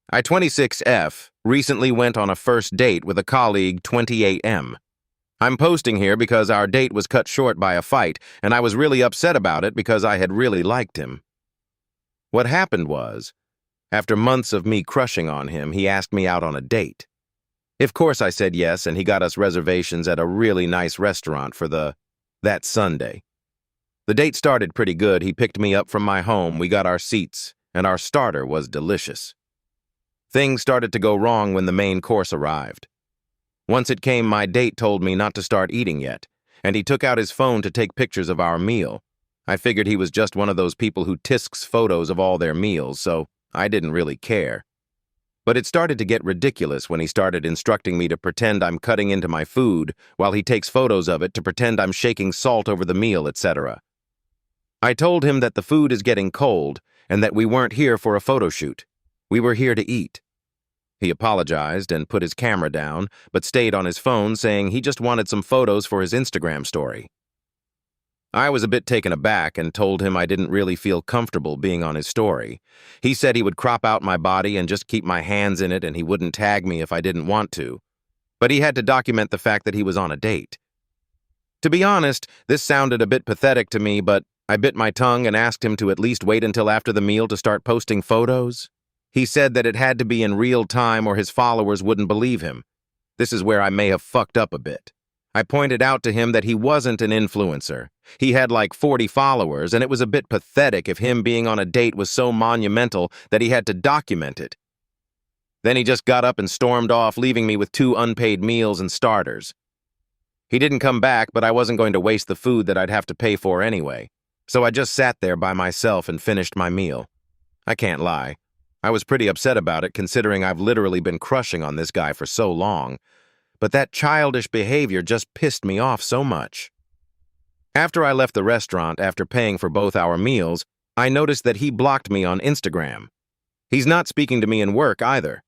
I-26F recently went on a first date with a colleague 28M. I'm posting here because our date was cut short by a fight, and I was really upset about it because I had really liked him. What happened was, after months of me crushing on him, he asked me out on a date. Of course I said yes, and he got us reservations at a really nice restaurant for that Sunday. The date started pretty good. He picked me up from my home, we got our seats, and our starter was delicious. Things started to go wrong when the main course arrived. Once it came, my date told me not to start eating yet, and he took out his phone to take pictures of our meal. I figured he was just one of those people who tisks photos of all their meals, so I didn't really care. But it started to get ridiculous when he started instructing me to pretend I'm cutting into my food while he takes photos of it to pretend I'm shaking salt over the meal, etc. I told him that the food is getting cold and that we weren't here for a photo shoot. We were here to eat. He apologized and put his camera down, but stayed on his phone saying he just wanted some photos for his Instagram story. I was a bit taken aback and told him I didn't really feel comfortable being on his story. He said he would crop out my body and just keep my hands in it and he wouldn't tag me if I didn't want to. But he had to document the fact that he was on a date. To be honest, this sounded a bit pathetic to me, but I bit my tongue and asked him to at least wait until after the meal to start posting photos. He said that it had to be in real time or his followers wouldn't believe him. This is where I may have fucked up a bit. I pointed out to him that he wasn't an influencer. He had like 40 followers, and it was a bit pathetic if him being on a date was so monumental that he had to document it. Then he just got up and stormed off, leaving me with 2 unpaid meals and starters. He didn't come back, but I wasn't going to waste the food that I'd have to pay for anyway. So I just sat there by myself and finished my meal. I can't lie. I was pretty upset about it considering I've literally been crushing on this guy for so long. But that childish behavior just pissed me off so much. After I left the restaurant after paying for both our meals, I noticed that he blocked me on Instagram. He's not speaking to me in work either.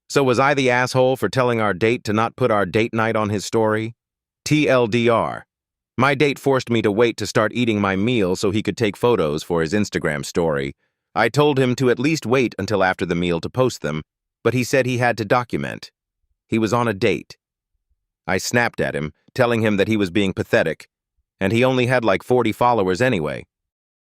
So was I the asshole for telling our date to not put our date night on his story? TLDR. My date forced me to wait to start eating my meal so he could take photos for his Instagram story. I told him to at least wait until after the meal to post them, but he said he had to document. He was on a date. I snapped at him, telling him that he was being pathetic, and he only had like 40 followers anyway.